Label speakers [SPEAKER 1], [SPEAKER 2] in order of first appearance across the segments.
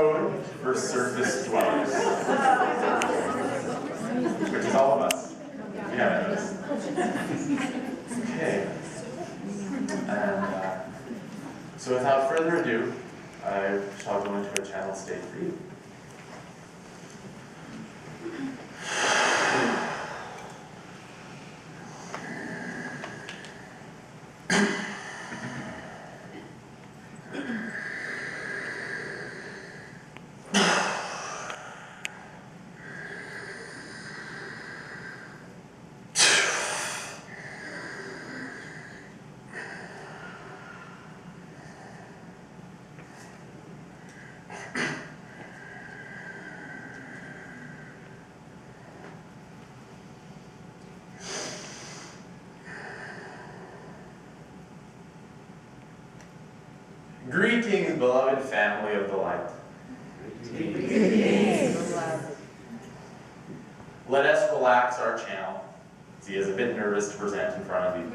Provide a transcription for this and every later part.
[SPEAKER 1] code for surface dwellers, which is all of us. Yeah, it is. Okay. And so without further ado, I shall go into a channel state for you. Greetings, beloved family of the light.
[SPEAKER 2] Greetings.
[SPEAKER 1] Let us relax our channel. He is a bit nervous to present in front of you.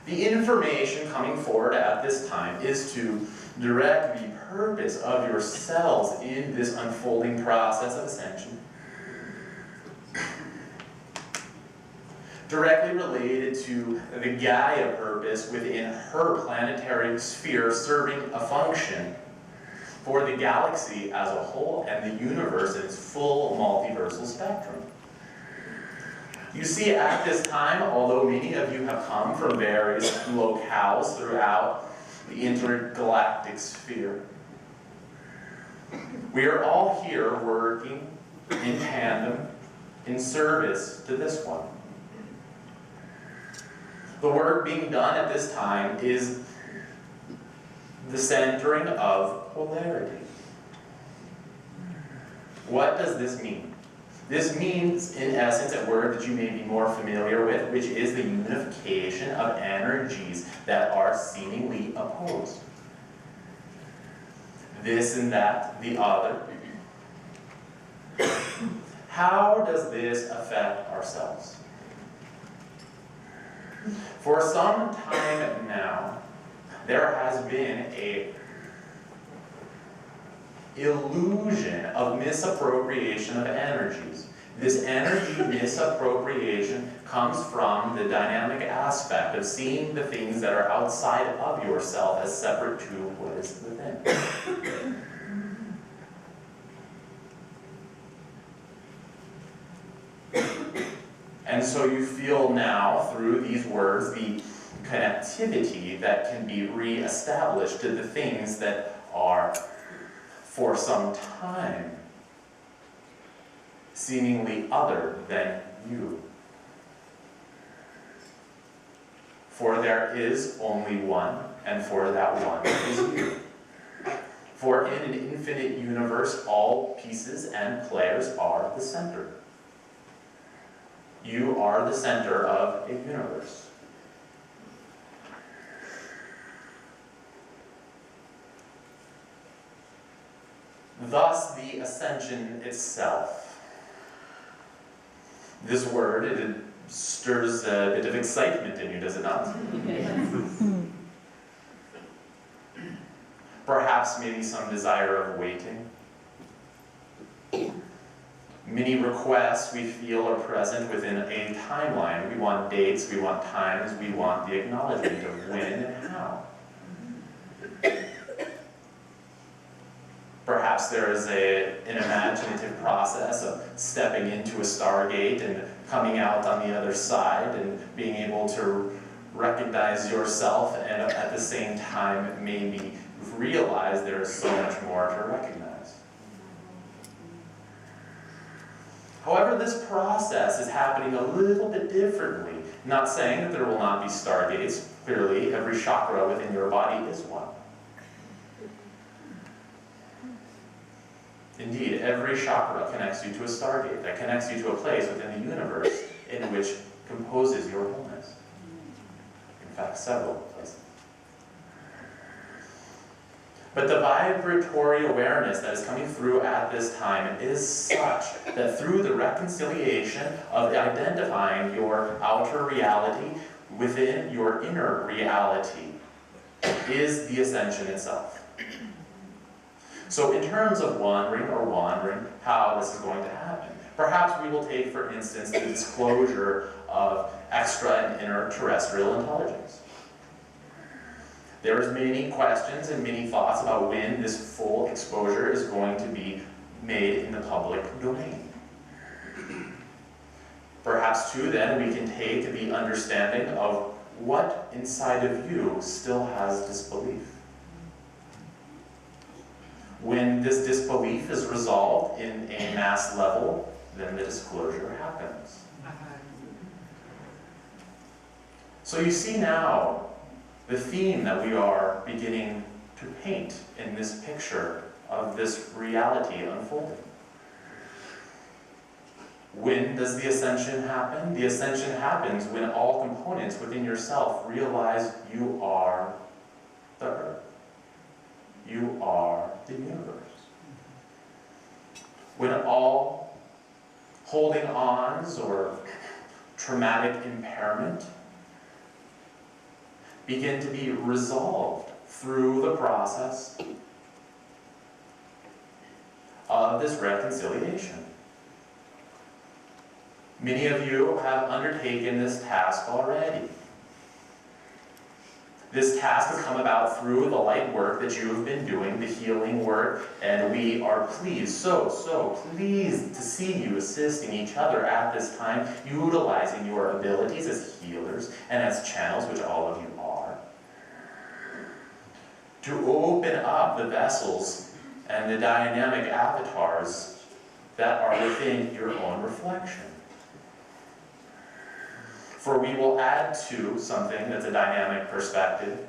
[SPEAKER 1] The information coming forward at this time is to direct the purpose of yourselves in this unfolding process of ascension, directly related to the Gaia purpose within her planetary sphere, serving a function for the galaxy as a whole and the universe in its full multiversal spectrum. You see, at this time, although many of you have come from various locales throughout the intergalactic sphere, we are all here working in tandem in service to this one. The work being done at this time is the centering of polarity. What does this mean? This means, in essence, a word that you may be more familiar with, which is the unification of energies that are seemingly opposed. This and that, the other. How does this affect ourselves? For some time now, there has been an illusion of misappropriation of energies. This energy misappropriation comes from the dynamic aspect of seeing the things that are outside of yourself as separate to what is within. And so you feel now, through these words, the connectivity that can be re-established to the things that are, for some time, seemingly other than you. For there is only one, and for that one is you. For in an infinite universe, all pieces and players are the center. You are the center of a universe. Thus, the ascension itself. This word, it stirs a bit of excitement in you, does it not? Perhaps maybe some desire of waiting. Many requests we feel are present within a timeline. We want dates, we want times, we want the acknowledgement of when and how. Perhaps there is an imaginative process of stepping into a stargate and coming out on the other side and being able to recognize yourself and at the same time maybe realize there is so much more to recognize. However, this process is happening a little bit differently. Not saying that there will not be stargates. Clearly, every chakra within your body is one. Indeed, every chakra connects you to a stargate, that connects you to a place within the universe in which composes your wholeness. In fact, several places. But the vibratory awareness that is coming through at this time is such that through the reconciliation of identifying your outer reality within your inner reality is the ascension itself. So in terms of wandering, how this is going to happen. Perhaps we will take, for instance, the disclosure of extra and inner terrestrial intelligence. There's many questions and many thoughts about when this full exposure is going to be made in the public domain. Perhaps too then we can take the understanding of what inside of you still has disbelief. When this disbelief is resolved in a mass level, then the disclosure happens. So you see now the theme that we are beginning to paint in this picture of this reality unfolding. When does the ascension happen? The ascension happens when all components within yourself realize you are the earth. You are the universe. When all holding ons or traumatic impairment begin to be resolved through the process of this reconciliation. Many of you have undertaken this task already. This task has come about through the light work that you have been doing, the healing work, and we are pleased, so pleased to see you assisting each other at this time, utilizing your abilities as healers and as channels, which all of you are, to open up the vessels and the dynamic avatars that are within your own reflection. For we will add to something that's a dynamic perspective,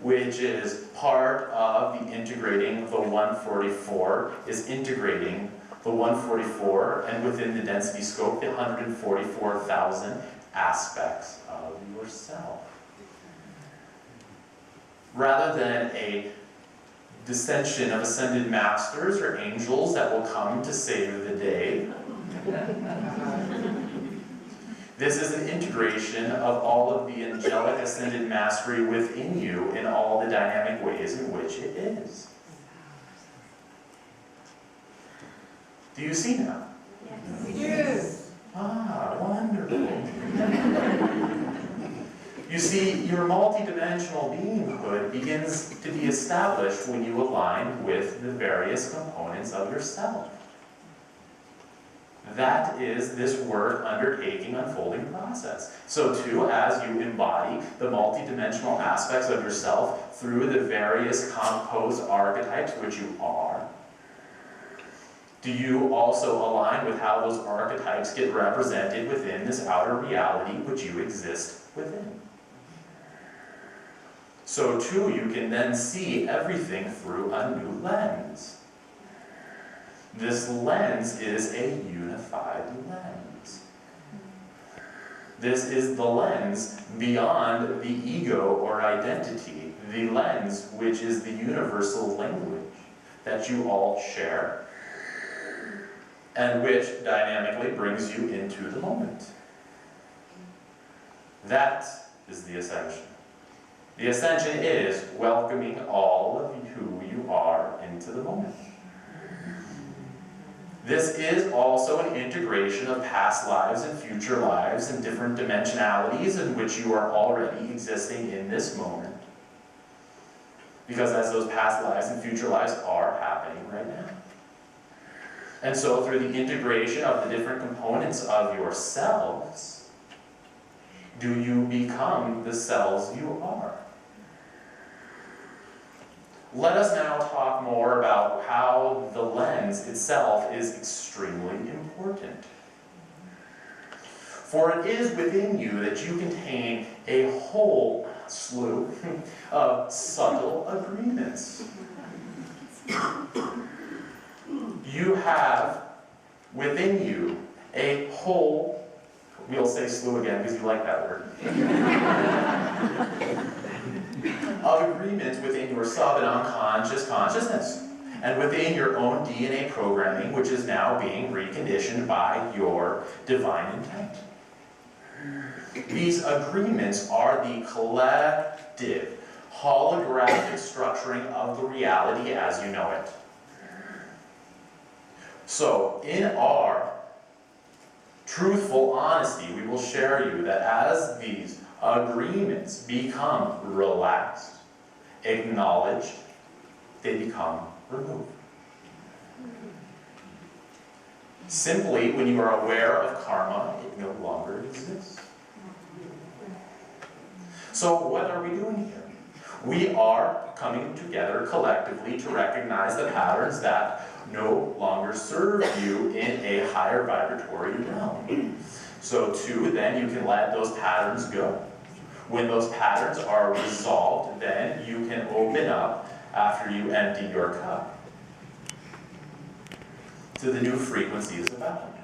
[SPEAKER 1] which is part of the integrating the 144, is integrating the 144, and within the density scope, the 144,000 aspects of yourself. Rather than a dissension of ascended masters or angels that will come to save the day, this is an integration of all of the angelic ascended mastery within you in all the dynamic ways in which it is. Do you see now?
[SPEAKER 2] Yes, we do.
[SPEAKER 1] Ah, wonderful. You see, your multidimensional beinghood begins to be established when you align with the various components of yourself. That is this work undertaking unfolding process. So too, as you embody the multidimensional aspects of yourself through the various composed archetypes which you are, do you also align with how those archetypes get represented within this outer reality which you exist within? So too, you can then see everything through a new lens. This lens is a unified lens. This is the lens beyond the ego or identity, the lens which is the universal language that you all share and which dynamically brings you into the moment. That is the ascension. The ascension is welcoming all of who you are into the moment. This is also an integration of past lives and future lives and different dimensionalities in which you are already existing in this moment. Because as those past lives and future lives are happening right now. And so through the integration of the different components of yourselves, do you become the selves you are. Let us now talk more about how the lens itself is extremely important. For it is within you that you contain a whole slew of subtle agreements. You have within you a whole, we'll say slew again because you like that word, of agreements within your sub and unconscious consciousness and within your own DNA programming, which is now being reconditioned by your divine intent. These agreements are the collective, holographic structuring of the reality as you know it. So, in our truthful honesty, we will share you that as these agreements become relaxed, acknowledged, they become removed. Simply, when you are aware of karma, it no longer exists. So what are we doing here? We are coming together collectively to recognize the patterns that no longer serve you in a higher vibratory realm. So two, then you can let those patterns go. When those patterns are resolved, then you can open up after you empty your cup to the new frequencies abound.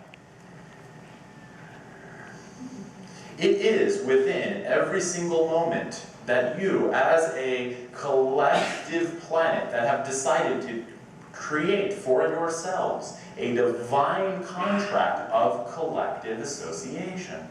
[SPEAKER 1] It is within every single moment that you, as a collective planet that have decided to create for yourselves a divine contract of collective association.